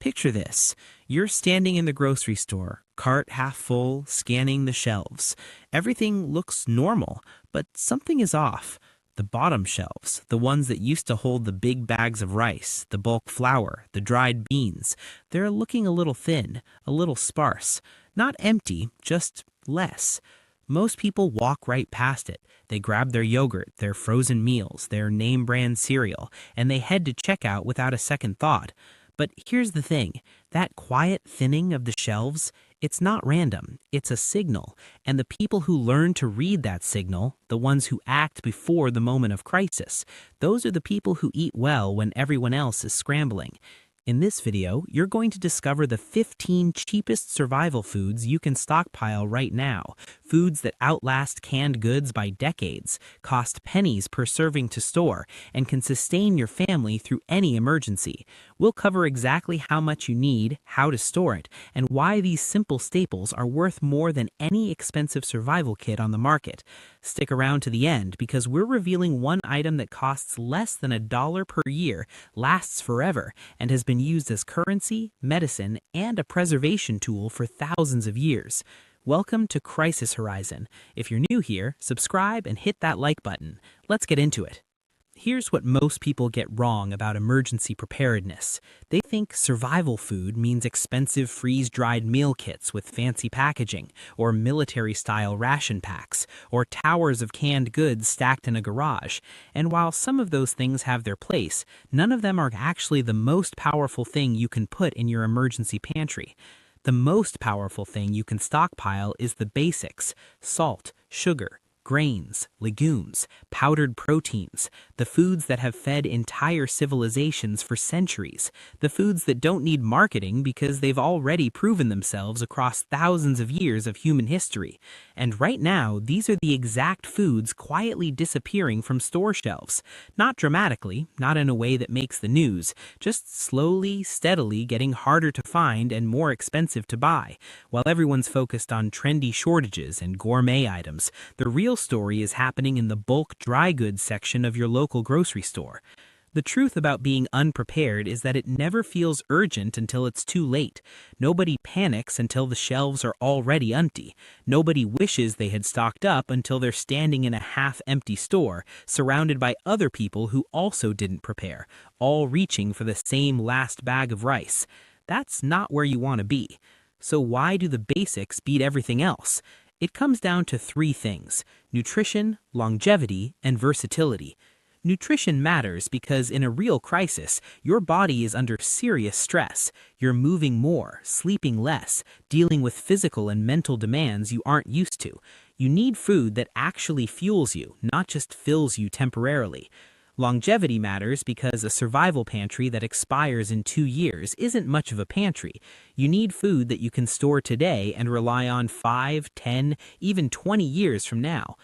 Picture this. You're standing in the grocery store, cart half full, scanning the shelves. Everything looks normal, but something is off. The bottom shelves, the ones that used to hold the big bags of rice, the bulk flour, the dried beans, they're looking a little thin, a little sparse. Not empty, just less. Most people walk right past it. They grab their yogurt, their frozen meals, their name brand cereal, and they head to checkout without a second thought. But here's the thing, that quiet thinning of the shelves, it's not random, it's a signal. And the people who learn to read that signal, the ones who act before the moment of crisis, those are the people who eat well when everyone else is scrambling. In this video, you're going to discover the 15 cheapest survival foods you can stockpile right now. Foods that outlast canned goods by decades, cost pennies per serving to store, and can sustain your family through any emergency. We'll cover exactly how much you need, how to store it, and why these simple staples are worth more than any expensive survival kit on the market. Stick around to the end because we're revealing one item that costs less than $1 per year, lasts forever, and has been used as currency, medicine, and a preservation tool for thousands of years. Welcome to Crisis Horizon. If you're new here, subscribe and hit that like button. Let's get into it. Here's what most people get wrong about emergency preparedness. They think survival food means expensive freeze-dried meal kits with fancy packaging, or military-style ration packs, or towers of canned goods stacked in a garage. And while some of those things have their place, none of them are actually the most powerful thing you can put in your emergency pantry. The most powerful thing you can stockpile is the basics: salt, sugar, grains, legumes, powdered proteins, the foods that have fed entire civilizations for centuries, the foods that don't need marketing because they've already proven themselves across thousands of years of human history. And right now, these are the exact foods quietly disappearing from store shelves. Not dramatically, not in a way that makes the news, just slowly, steadily getting harder to find and more expensive to buy. While everyone's focused on trendy shortages and gourmet items, the real story is happening in the bulk dry goods section of your local grocery store. The truth about being unprepared is that it never feels urgent until it's too late. Nobody panics until the shelves are already empty. Nobody wishes they had stocked up until they're standing in a half-empty store, surrounded by other people who also didn't prepare, all reaching for the same last bag of rice. That's not where you want to be. So why do the basics beat everything else? It comes down to three things: nutrition, longevity, and versatility. Nutrition matters because in a real crisis, your body is under serious stress. You're moving more, sleeping less, dealing with physical and mental demands you aren't used to. You need food that actually fuels you, not just fills you temporarily. Longevity matters because a survival pantry that expires in 2 years isn't much of a pantry. You need food that you can store today and rely on 5, 10, even 20 years from now.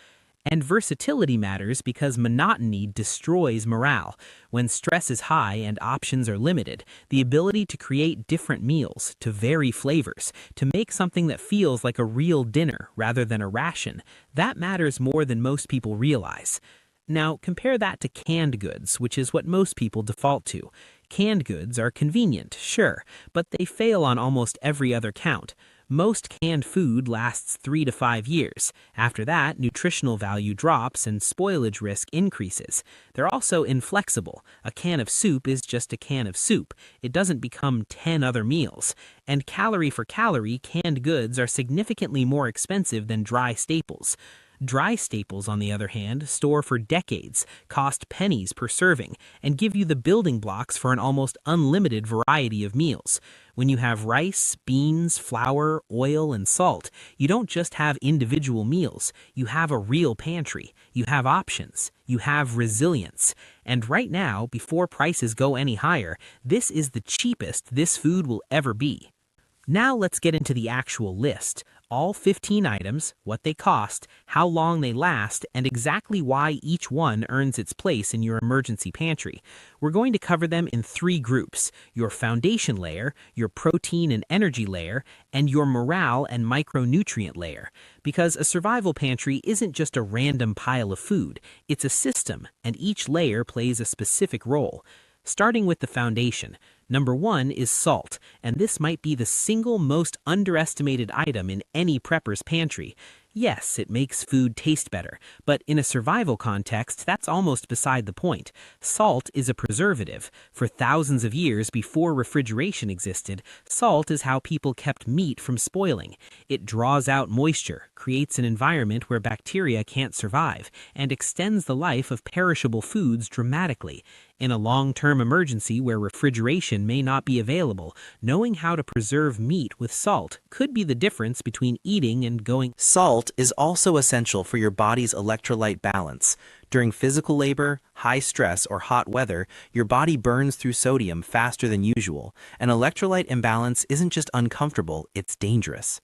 And versatility matters because monotony destroys morale. When stress is high and options are limited, the ability to create different meals, to vary flavors, to make something that feels like a real dinner rather than a ration, that matters more than most people realize. Now, compare that to canned goods, which is what most people default to. Canned goods are convenient, sure, but they fail on almost every other count. Most canned food lasts 3 to 5 years. After that, nutritional value drops and spoilage risk increases. They're also inflexible. A can of soup is just a can of soup. It doesn't become 10 other meals. And calorie for calorie, canned goods are significantly more expensive than dry staples. Dry staples, on the other hand, store for decades, cost pennies per serving, and give you the building blocks for an almost unlimited variety of meals. When you have rice, beans, flour, oil, and salt, you don't just have individual meals. You have a real pantry. You have options. You have resilience. And right now, before prices go any higher, this is the cheapest this food will ever be. Now let's get into the actual list. All 15 items, what they cost, how long they last, and exactly why each one earns its place in your emergency pantry. We're going to cover them in 3 groups: your foundation layer, your protein and energy layer, and your morale and micronutrient layer. Because a survival pantry isn't just a random pile of food, it's a system, and each layer plays a specific role. Starting with the foundation. Number 1 is salt, and this might be the single most underestimated item in any prepper's pantry. Yes, it makes food taste better, but in a survival context, that's almost beside the point. Salt is a preservative. For thousands of years before refrigeration existed, salt is how people kept meat from spoiling. It draws out moisture, creates an environment where bacteria can't survive, and extends the life of perishable foods dramatically. In a long-term emergency where refrigeration may not be available, knowing how to preserve meat with salt could be the difference between eating and going. Salt is also essential for your body's electrolyte balance. During physical labor, high stress, or hot weather, your body burns through sodium faster than usual. An electrolyte imbalance isn't just uncomfortable, it's dangerous.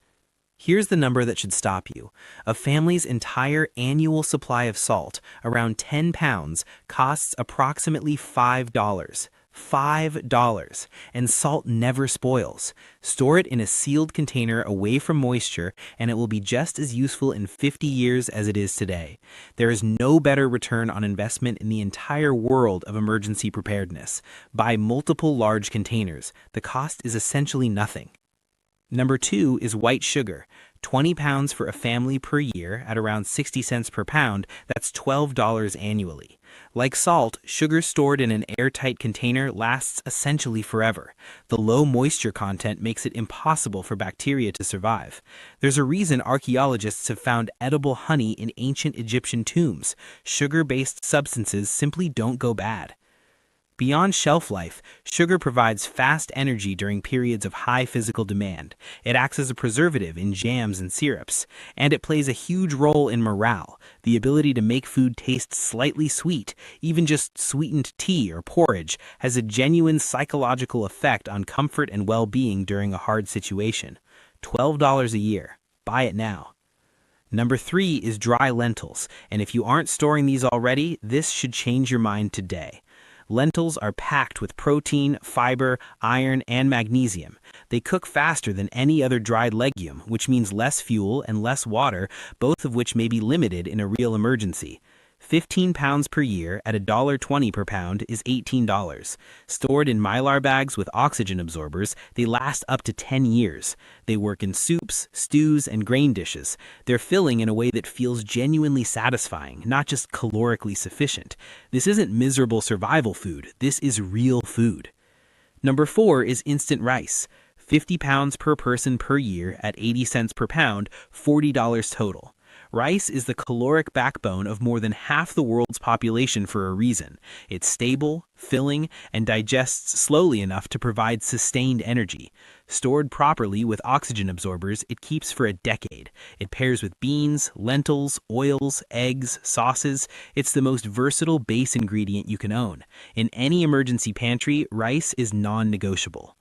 Here's the number that should stop you. A family's entire annual supply of salt, around 10 pounds, costs approximately $5. $5. And salt never spoils. Store it in a sealed container away from moisture, and it will be just as useful in 50 years as it is today. There is no better return on investment in the entire world of emergency preparedness. Buy multiple large containers. The cost is essentially nothing. Number 2 is white sugar. 20 pounds for a family per year at around 60 cents per pound, that's $12 annually. Like salt, sugar stored in an airtight container lasts essentially forever. The low moisture content makes it impossible for bacteria to survive. There's a reason archaeologists have found edible honey in ancient Egyptian tombs. Sugar-based substances simply don't go bad. Beyond shelf life, sugar provides fast energy during periods of high physical demand. It acts as a preservative in jams and syrups, and it plays a huge role in morale, the ability to make food taste slightly sweet. Even just sweetened tea or porridge has a genuine psychological effect on comfort and well-being during a hard situation. $12 a year. Buy it now. Number 3 is dry lentils, and if you aren't storing these already, this should change your mind today. Lentils are packed with protein, fiber, iron, and magnesium. They cook faster than any other dried legume, which means less fuel and less water, both of which may be limited in a real emergency. 15 pounds per year at $1.20 per pound is $18. Stored in mylar bags with oxygen absorbers, they last up to 10 years. They work in soups, stews, and grain dishes. They're filling in a way that feels genuinely satisfying, not just calorically sufficient. This isn't miserable survival food. This is real food. Number 4 is instant rice. 50 pounds per person per year at 80 cents per pound, $40 total. Rice is the caloric backbone of more than half the world's population for a reason. It's stable, filling, and digests slowly enough to provide sustained energy. Stored properly with oxygen absorbers, it keeps for a decade. It pairs with beans, lentils, oils, eggs, sauces. It's the most versatile base ingredient you can own. In any emergency pantry, rice is non-negotiable.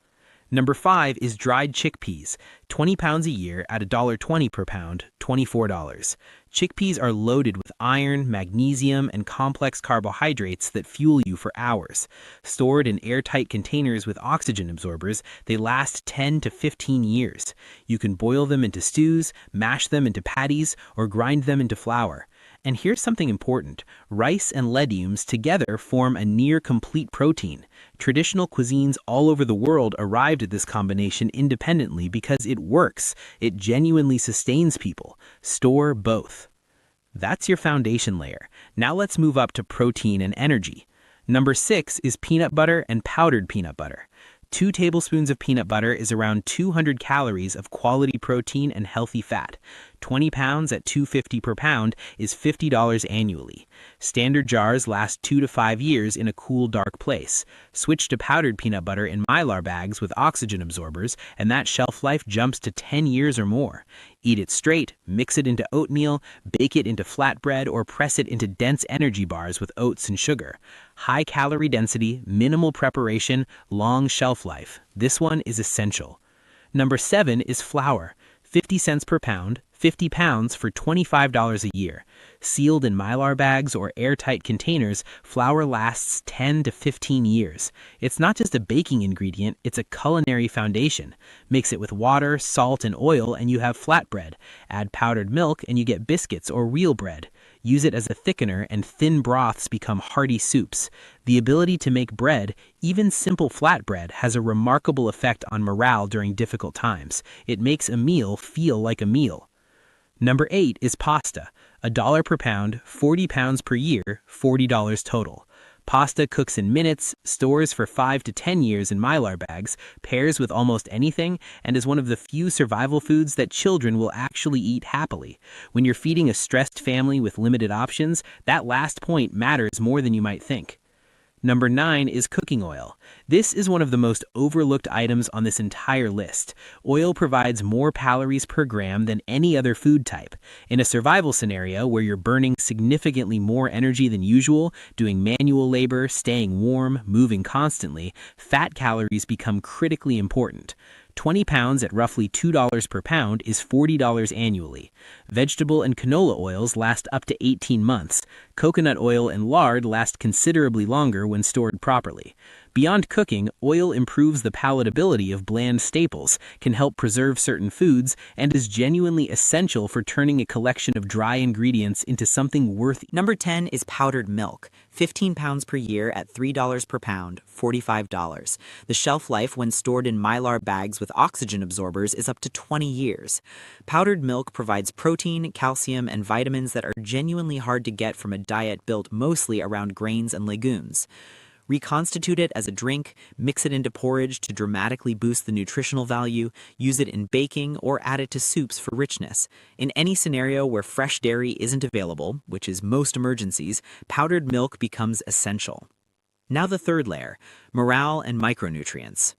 Number 5 is dried chickpeas. 20 pounds a year at $1.20 per pound, $24. Chickpeas are loaded with iron, magnesium, and complex carbohydrates that fuel you for hours. Stored in airtight containers with oxygen absorbers, they last 10 to 15 years. You can boil them into stews, mash them into patties, or grind them into flour. And here's something important. Rice and legumes together form a near-complete protein. Traditional cuisines all over the world arrived at this combination independently because it works. It genuinely sustains people. Store both. That's your foundation layer. Now let's move up to protein and energy. Number 6 is peanut butter and powdered peanut butter. 2 tablespoons of peanut butter is around 200 calories of quality protein and healthy fat. 20 pounds at $2.50 per pound is $50 annually. Standard jars last 2 to 5 years in a cool, dark place. Switch to powdered peanut butter in mylar bags with oxygen absorbers, and that shelf life jumps to 10 years or more. Eat it straight, mix it into oatmeal, bake it into flatbread, or press it into dense energy bars with oats and sugar. High calorie density, minimal preparation, long shelf life. This one is essential. Number 7 is flour. 50 cents per pound, 50 pounds for $25 a year. Sealed in Mylar bags or airtight containers, flour lasts 10 to 15 years. It's not just a baking ingredient, it's a culinary foundation. Mix it with water, salt, and oil and you have flatbread. Add powdered milk and you get biscuits or real bread. Use it as a thickener and thin broths become hearty soups. The ability to make bread, even simple flatbread, has a remarkable effect on morale during difficult times. It makes a meal feel like a meal. Number 8 is pasta. $1 per pound, 40 pounds per year, $40 total. Pasta cooks in minutes, stores for 5 to 10 years in Mylar bags, pairs with almost anything, and is one of the few survival foods that children will actually eat happily. When you're feeding a stressed family with limited options, that last point matters more than you might think. Number 9 is cooking oil. This is one of the most overlooked items on this entire list. Oil provides more calories per gram than any other food type. In a survival scenario where you're burning significantly more energy than usual, doing manual labor, staying warm, moving constantly, fat calories become critically important. 20 pounds at roughly $2 per pound is $40 annually. Vegetable and canola oils last up to 18 months. Coconut oil and lard last considerably longer when stored properly. Beyond cooking, oil improves the palatability of bland staples, can help preserve certain foods, and is genuinely essential for turning a collection of dry ingredients into something worth. Number 10 is powdered milk. 15 pounds per year at $3 per pound, $45. The shelf life when stored in Mylar bags with oxygen absorbers is up to 20 years. Powdered milk provides protein, calcium, and vitamins that are genuinely hard to get from a diet built mostly around grains and legumes. Reconstitute it as a drink, mix it into porridge to dramatically boost the nutritional value, use it in baking, or add it to soups for richness. In any scenario where fresh dairy isn't available, which is most emergencies, powdered milk becomes essential. Now the third layer, morale and micronutrients.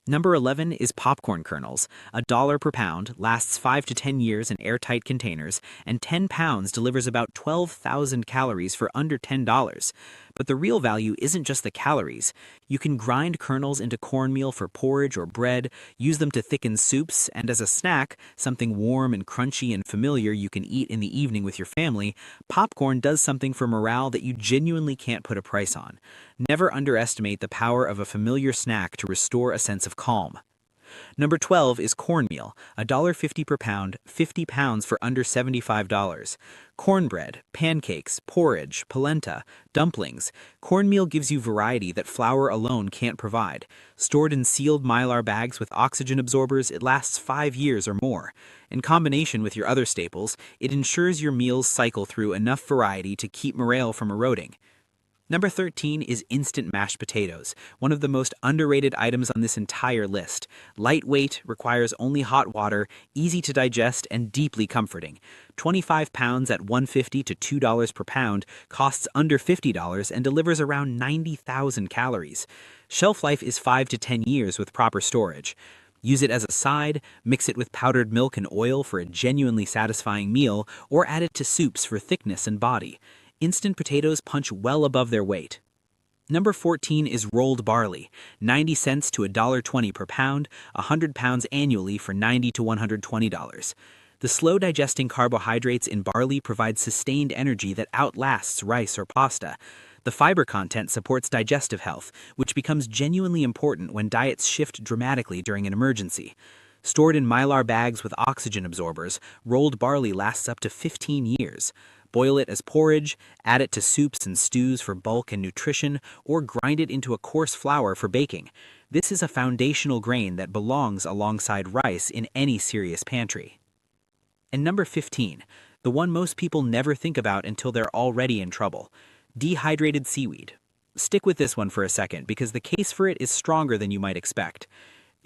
Number 11 is popcorn kernels. $1 per pound, lasts 5 to 10 years in airtight containers, and 10 pounds delivers about 12,000 calories for under $10. But the real value isn't just the calories. You can grind kernels into cornmeal for porridge or bread, use them to thicken soups, and as a snack, something warm and crunchy and familiar you can eat in the evening with your family, popcorn does something for morale that you genuinely can't put a price on. Never underestimate the power of a familiar snack to restore a sense of calm. Number 12 is cornmeal, $1.50 per pound, 50 pounds for under $75. Cornbread, pancakes, porridge, polenta, dumplings. Cornmeal gives you variety that flour alone can't provide. Stored in sealed Mylar bags with oxygen absorbers, it lasts 5 years or more. In combination with your other staples, it ensures your meals cycle through enough variety to keep morale from eroding. Number 13 is instant mashed potatoes, one of the most underrated items on this entire list. Lightweight, requires only hot water, easy to digest, and deeply comforting. 25 pounds at $1.50 to $2 per pound, costs under $50 and delivers around 90,000 calories. Shelf life is 5 to 10 years with proper storage. Use it as a side, mix it with powdered milk and oil for a genuinely satisfying meal, or add it to soups for thickness and body. Instant potatoes punch well above their weight. Number 14 is rolled barley, 90 cents to $1.20 per pound, 100 pounds annually for $90 to $120. The slow digesting carbohydrates in barley provide sustained energy that outlasts rice or pasta. The fiber content supports digestive health, which becomes genuinely important when diets shift dramatically during an emergency. Stored in Mylar bags with oxygen absorbers, rolled barley lasts up to 15 years. Boil it as porridge, add it to soups and stews for bulk and nutrition, or grind it into a coarse flour for baking. This is a foundational grain that belongs alongside rice in any serious pantry. And number 15, the one most people never think about until they're already in trouble, dehydrated seaweed. Stick with this one for a second because the case for it is stronger than you might expect.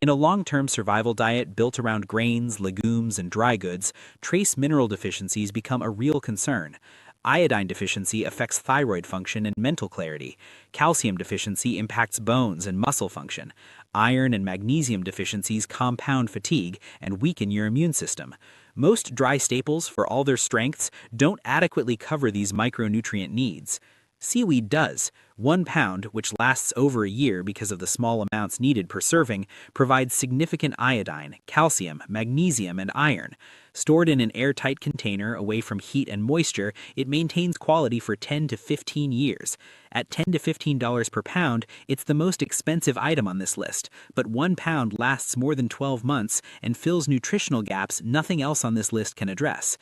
In a long-term survival diet built around grains, legumes, and dry goods, trace mineral deficiencies become a real concern. Iodine deficiency affects thyroid function and mental clarity. Calcium deficiency impacts bones and muscle function. Iron and magnesium deficiencies compound fatigue and weaken your immune system. Most dry staples, for all their strengths, don't adequately cover these micronutrient needs. Seaweed does. 1 pound, which lasts over a year because of the small amounts needed per serving, provides significant iodine, calcium, magnesium, and iron. Stored in an airtight container away from heat and moisture, it maintains quality for 10 to 15 years. At $10 to $15 per pound, it's the most expensive item on this list, but 1 pound lasts more than 12 months and fills nutritional gaps nothing else on this list can address.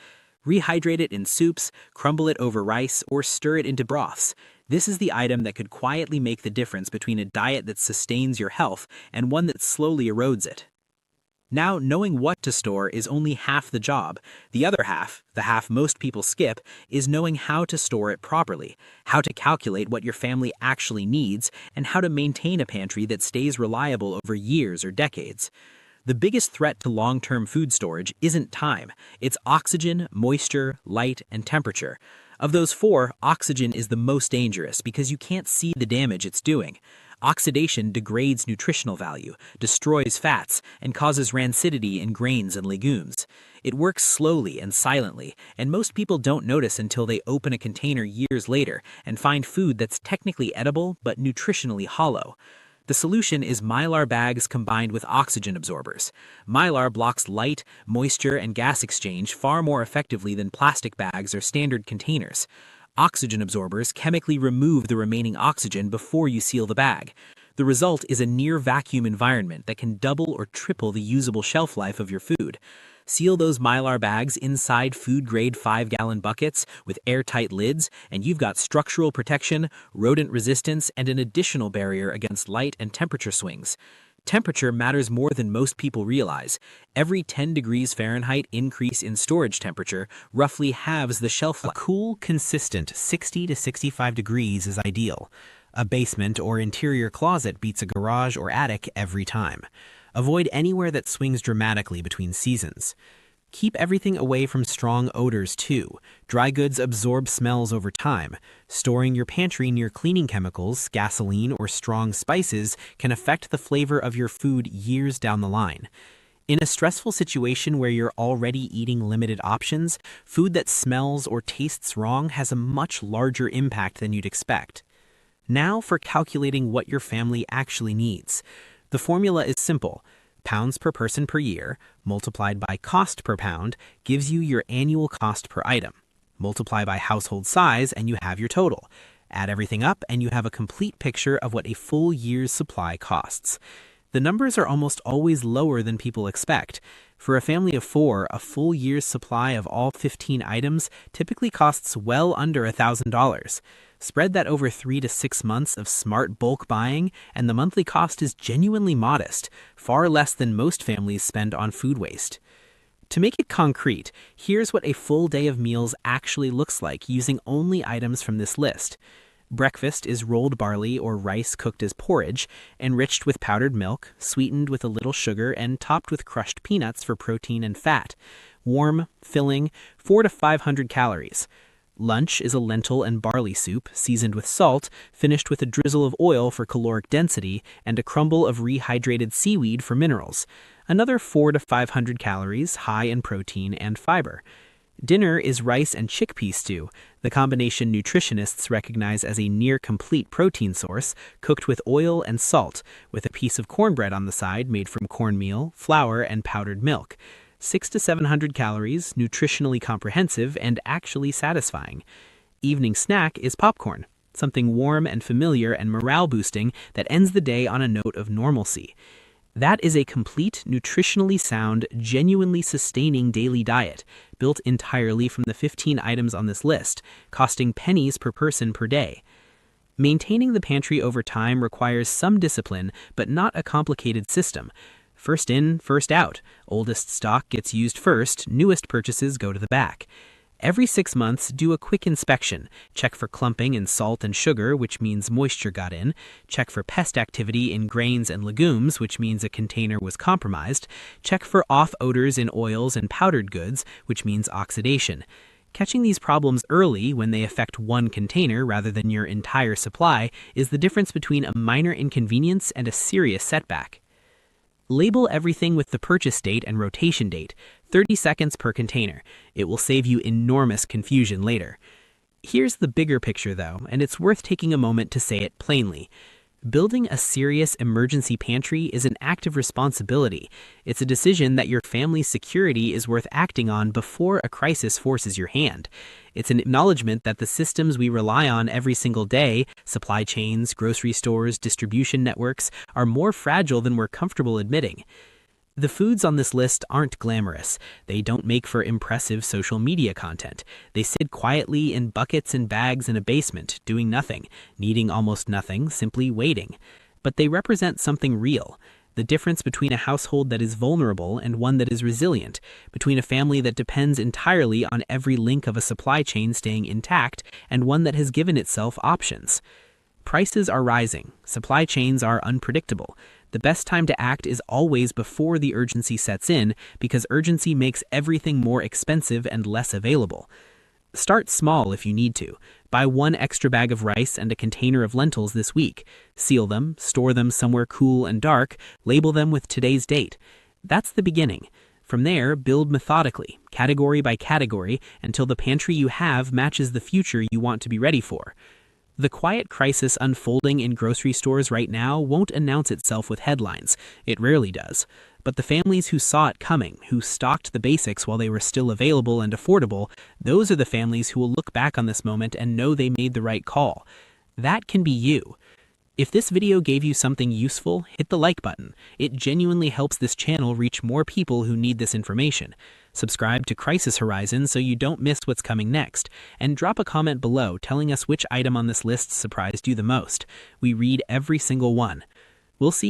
Rehydrate it in soups, crumble it over rice, or stir it into broths. This is the item that could quietly make the difference between a diet that sustains your health and one that slowly erodes it. Now, knowing what to store is only half the job. The other half, the half most people skip, is knowing how to store it properly, how to calculate what your family actually needs, and how to maintain a pantry that stays reliable over years or decades. The biggest threat to long-term food storage isn't time. It's oxygen, moisture, light, and temperature. Of those four, oxygen is the most dangerous because you can't see the damage it's doing. Oxidation degrades nutritional value, destroys fats, and causes rancidity in grains and legumes. It works slowly and silently, and most people don't notice until they open a container years later and find food that's technically edible but nutritionally hollow. The solution is Mylar bags combined with oxygen absorbers. Mylar blocks light, moisture, and gas exchange far more effectively than plastic bags or standard containers. Oxygen absorbers chemically remove the remaining oxygen before you seal the bag. The result is a near-vacuum environment that can double or triple the usable shelf life of your food. Seal those Mylar bags inside food-grade 5-gallon buckets with airtight lids, and you've got structural protection, rodent resistance, and an additional barrier against light and temperature swings. Temperature matters more than most people realize. Every 10 degrees Fahrenheit increase in storage temperature roughly halves the shelf life. A cool, consistent 60 to 65 degrees is ideal. A basement or interior closet beats a garage or attic every time. Avoid anywhere that swings dramatically between seasons. Keep everything away from strong odors too. Dry goods absorb smells over time. Storing your pantry near cleaning chemicals, gasoline, or strong spices can affect the flavor of your food years down the line. In a stressful situation where you're already eating limited options, food that smells or tastes wrong has a much larger impact than you'd expect. Now for calculating what your family actually needs. The formula is simple. Pounds per person per year, multiplied by cost per pound, gives you your annual cost per item. Multiply by household size and you have your total. Add everything up and you have a complete picture of what a full year's supply costs. The numbers are almost always lower than people expect. For a family of 4, a full year's supply of all 15 items typically costs well under $1,000. Spread that over 3 to 6 months of smart bulk buying, and the monthly cost is genuinely modest, far less than most families spend on food waste. To make it concrete, here's what a full day of meals actually looks like using only items from this list. Breakfast is rolled barley or rice cooked as porridge, enriched with powdered milk, sweetened with a little sugar, and topped with crushed peanuts for protein and fat. Warm, filling, 400 to 500 calories. Lunch is a lentil and barley soup, seasoned with salt, finished with a drizzle of oil for caloric density, and a crumble of rehydrated seaweed for minerals. Another 400 to 500 calories, high in protein and fiber. Dinner is rice and chickpea stew, the combination nutritionists recognize as a near-complete protein source, cooked with oil and salt, with a piece of cornbread on the side made from cornmeal, flour, and powdered milk. 600 to 700 calories, nutritionally comprehensive, and actually satisfying. Evening snack is popcorn, something warm and familiar and morale-boosting that ends the day on a note of normalcy. That is a complete, nutritionally sound, genuinely sustaining daily diet, built entirely from the 15 items on this list, costing pennies per person per day. Maintaining the pantry over time requires some discipline, but not a complicated system. First in, first out. Oldest stock gets used first, newest purchases go to the back. Every 6 months, do a quick inspection. Check for clumping in salt and sugar, which means moisture got in. Check for pest activity in grains and legumes, which means a container was compromised. Check for off odors in oils and powdered goods, which means oxidation. Catching these problems early when they affect one container rather than your entire supply is the difference between a minor inconvenience and a serious setback. Label everything with the purchase date and rotation date, 30 seconds per container. It will save you enormous confusion later. Here's the bigger picture, though, and it's worth taking a moment to say it plainly. Building a serious emergency pantry is an active responsibility. It's a decision that your family's security is worth acting on before a crisis forces your hand. It's an acknowledgement that the systems we rely on every single day, supply chains, grocery stores, distribution networks, are more fragile than we're comfortable admitting. The foods on this list aren't glamorous. They don't make for impressive social media content. They sit quietly in buckets and bags in a basement, doing nothing, needing almost nothing, simply waiting. But they represent something real. The difference between a household that is vulnerable and one that is resilient, between a family that depends entirely on every link of a supply chain staying intact and one that has given itself options. Prices are rising. Supply chains are unpredictable. The best time to act is always before the urgency sets in, because urgency makes everything more expensive and less available. Start small if you need to. Buy one extra bag of rice and a container of lentils this week. Seal them, store them somewhere cool and dark, label them with today's date. That's the beginning. From there, build methodically, category by category, until the pantry you have matches the future you want to be ready for. The quiet crisis unfolding in grocery stores right now won't announce itself with headlines. It rarely does. But the families who saw it coming, who stocked the basics while they were still available and affordable, those are the families who will look back on this moment and know they made the right call. That can be you. If this video gave you something useful, hit the like button. It genuinely helps this channel reach more people who need this information. Subscribe to Crisis Horizon so you don't miss what's coming next, and drop a comment below telling us which item on this list surprised you the most. We read every single one. We'll see